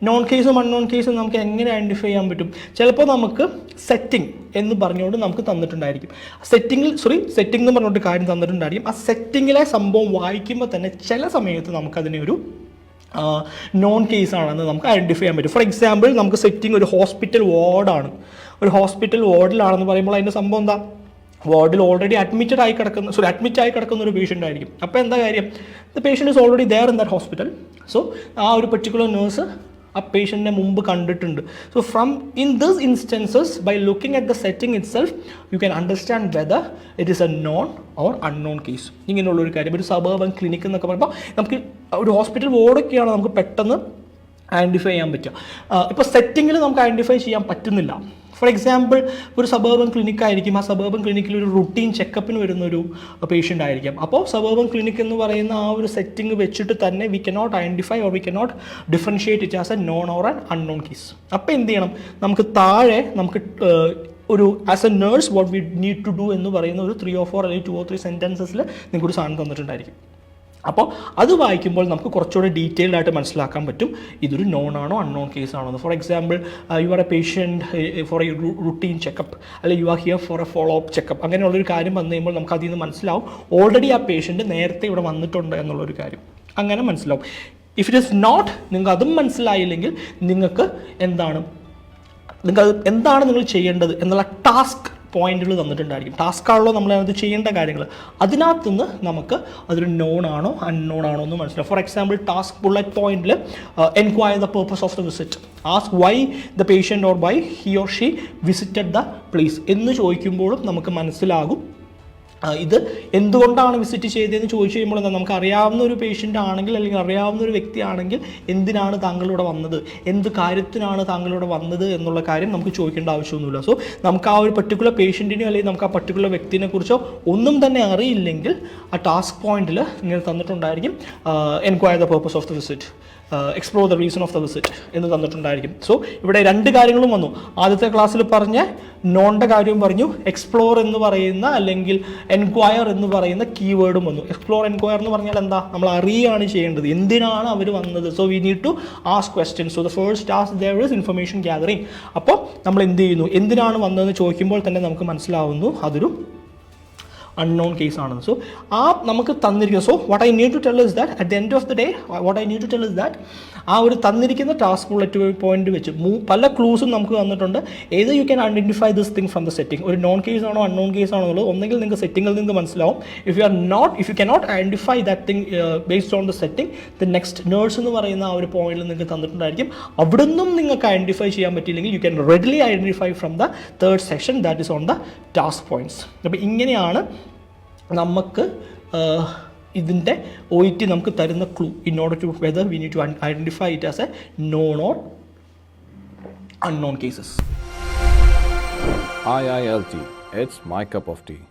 Non കേസും unknown കേസും നമുക്ക് എങ്ങനെ ഐഡൻറ്റിഫൈ ചെയ്യാൻ പറ്റും? ചിലപ്പോൾ നമുക്ക് സെറ്റിംഗ് എന്ന് പറഞ്ഞുകൊണ്ട് നമുക്ക് തന്നിട്ടുണ്ടായിരിക്കും. സെറ്റിംഗ് എന്ന് പറഞ്ഞുകൊണ്ട് കാര്യം തന്നിട്ടുണ്ടായിരിക്കും. ആ സെറ്റിങ്ങിലെ സംഭവം വായിക്കുമ്പോൾ തന്നെ ചില സമയത്ത് നമുക്കതിനെ ഒരു നോൺ കേസാണെന്ന് നമുക്ക് ഐഡൻറ്റിഫൈ ചെയ്യാൻ പറ്റും. ഫോർ എക്സാമ്പിൾ, നമുക്ക് സെറ്റിംഗ് ഒരു ഹോസ്പിറ്റൽ വാർഡാണ്. ഒരു ഹോസ്പിറ്റൽ വാർഡിലാണെന്ന് പറയുമ്പോൾ അതിൻ്റെ സംഭവം എന്താ? വാർഡിൽ ഓൾറെഡി അഡ്മിറ്റ് ആയി കിടക്കുന്ന ഒരു പേഷ്യൻ്റ് ആയിരിക്കും. അപ്പോൾ എന്താ കാര്യം? The patient is already there in that hospital. So ആ ഒരു പെർട്ടിക്കുലർ നേഴ്സ് ആ പേഷ്യൻറ്റിനെ മുമ്പ് കണ്ടിട്ടുണ്ട്. So in this instances, by looking at the setting itself, you can understand whether it is a known or unknown case. ഇങ്ങനെയുള്ളൊരു കാര്യം. ഒരു suburban clinic എന്നൊക്കെ പറയുമ്പോൾ നമുക്ക് ഒരു ഹോസ്പിറ്റൽ വാർഡൊക്കെയാണ് നമുക്ക് പെട്ടെന്ന് ഐഡൻറ്റിഫൈ ചെയ്യാൻ പറ്റുക. ഇപ്പോൾ സെറ്റിങ്ങിൽ നമുക്ക് ഐഡൻറ്റിഫൈ ചെയ്യാൻ പറ്റുന്നില്ല. ഫോർ എക്സാമ്പിൾ, ഒരു സബർബൻ ക്ലിനിക് ആയിരിക്കും. ആ സബർബൻ ക്ലിനിക്കിൽ ഒരു റുട്ടീൻ ചെക്കപ്പിന് വരുന്നൊരു പേഷ്യൻ്റ് ആയിരിക്കും. അപ്പോൾ സബർബൻ ക്ലിനിക് എന്ന് പറയുന്ന ആ ഒരു സെറ്റിംഗ് വെച്ചിട്ട് തന്നെ we cannot identify or we cannot differentiate it as a known or an unknown case. അപ്പോൾ എന്ത് ചെയ്യണം? നമുക്ക് താഴെ നമുക്ക് ഒരു as a nurse what we need to do എന്ന് പറയുന്ന ഒരു 3 or 4 അല്ലെങ്കിൽ 2 or 3 സെൻറ്റൻസസിൽ നിങ്ങൾക്കൊരു സാധനം തന്നിട്ടുണ്ടായിരിക്കും. അപ്പോൾ അത് വായിക്കുമ്പോൾ നമുക്ക് കുറച്ചുകൂടി ഡീറ്റെയിൽഡ് ആയിട്ട് മനസ്സിലാക്കാൻ പറ്റും ഇതൊരു നോൺ ആണോ അൺനോൺ കേസ് ആണോ എന്ന്. For example, you are a patient for a routine checkup, അല്ലെങ്കിൽ you are here for a follow up checkup, അങ്ങനെയുള്ളൊരു കാര്യം വന്നു കഴിയുമ്പോൾ നമുക്ക് അതിൽ നിന്ന് മനസ്സിലാവും ഓൾറെഡി ആ പേഷ്യൻറ്റ് നേരത്തെ ഇവിടെ വന്നിട്ടുണ്ട് എന്നുള്ളൊരു കാര്യം. അങ്ങനെ മനസ്സിലാവും. ഇഫ് ഇറ്റ് ഇസ് നോട്ട്, നിങ്ങൾക്ക് അതും മനസ്സിലായില്ലെങ്കിൽ നിങ്ങൾക്ക് എന്താണ് നിങ്ങൾ ചെയ്യേണ്ടത് എന്നുള്ള ടാസ്ക് പോയിന്റുകൾ തന്നിട്ടുണ്ടായിരിക്കും. ടാസ്ക്കാണല്ലോ നമ്മൾ അത് ചെയ്യേണ്ട കാര്യങ്ങൾ. അതിനകത്തുനിന്ന് നമുക്ക് അതൊരു നോൺ ആണോ അൺനോൺ ആണോ എന്ന് മനസ്സിലാവും. ഫോർ എക്സാമ്പിൾ, ടാസ്ക് ബുള്ളറ്റ് പോയിന്റിൽ enquire the purpose of the visit, ask why the patient or why he or she visited the place എന്ന് ചോദിക്കുമ്പോഴും നമുക്ക് മനസ്സിലാകും ഇത് എന്തുകൊണ്ടാണ് വിസിറ്റ് ചെയ്തതെന്ന് ചോദിച്ചു കഴിയുമ്പോൾ എന്താ, നമുക്ക് അറിയാവുന്ന ഒരു പേഷ്യൻ്റ് ആണെങ്കിൽ അല്ലെങ്കിൽ അറിയാവുന്ന ഒരു വ്യക്തിയാണെങ്കിൽ എന്തിനാണ് താങ്കളിവിടെ വന്നത്, എന്ത് കാര്യത്തിനാണ് താങ്കളിവിടെ വന്നത് എന്നുള്ള കാര്യം നമുക്ക് ചോദിക്കേണ്ട ആവശ്യമൊന്നുമില്ല. സോ നമുക്ക് ആ ഒരു പർട്ടിക്കുലർ പേഷ്യൻറ്റിനെയോ അല്ലെങ്കിൽ നമുക്ക് ആ പർട്ടിക്കുലർ വ്യക്തിനെ കുറിച്ചോ ഒന്നും തന്നെ അറിയില്ലെങ്കിൽ ആ ടാസ്ക് പോയിന്റിൽ ഇങ്ങനെ തന്നിട്ടുണ്ടായിരിക്കും enquire the purpose of the visit, explore the reason of the visit എന്ന് തന്നിട്ടുണ്ടായിരിക്കും. സോ ഇവിടെ 2 കാര്യങ്ങളും വന്നു. ആദ്യത്തെ ക്ലാസ്സിൽ പറഞ്ഞ നോണിൻ്റെ കാര്യവും പറഞ്ഞു, എക്സ്പ്ലോർ എന്ന് പറയുന്ന അല്ലെങ്കിൽ എൻക്വയർ എന്ന് പറയുന്ന കീവേഡും വന്നു. എക്സ്പ്ലോർ എൻക്വയർ എന്ന് പറഞ്ഞാൽ എന്താ, നമ്മൾ അറിയുകയാണ് ചെയ്യേണ്ടത് എന്തിനാണ് അവർ വന്നത്. So we need to ask questions. So the first task there is information gathering. അപ്പോൾ നമ്മൾ എന്ത് ചെയ്യുന്നു, എന്തിനാണ് വന്നതെന്ന് ചോദിക്കുമ്പോൾ തന്നെ നമുക്ക് മനസ്സിലാവുന്നു അതൊരു അൺനോൺ കേസ് ആണെന്ന്. സോ ആ നമുക്ക് തന്നിരിക്കുന്നത്, so what I need to tell is that at the end of the day what I need to tell is that ആ ഒരു തന്നിരിക്കുന്ന ടാസ്ക് ബുള്ളറ്റ് പോയിന്റ് വെച്ച് പല ക്ലൂസും നമുക്ക് തന്നിട്ടുണ്ട്. ഏത് you can identify this thing from the setting. ഒരു non case ആണോ അൺനോൺ കേസ് ആണോ എന്നുള്ളത് ഒന്നെങ്കിൽ നിങ്ങൾക്ക് സെറ്റിംഗിൽ നിന്ന് മനസ്സിലാവും. If you cannot identify that thing based on the setting, the next nurse എന്ന് പറയുന്ന ആ ഒരു പോയിന്റിൽ നിങ്ങൾക്ക് തന്നിട്ടുണ്ടായിരിക്കും. അവിടെ നിന്നും നിങ്ങൾക്ക് ഐഡൻറ്റിഫൈ ചെയ്യാൻ പറ്റിയില്ലെങ്കിൽ you can readily identify from the third section that is on the task points. അപ്പോൾ ഇങ്ങനെയാണ് നമുക്ക് ഇതിൻ്റെ OET നമുക്ക് തരുന്ന clue in order to whether we need to identify it as a known or unknown cases. IILT, it's my cup of tea.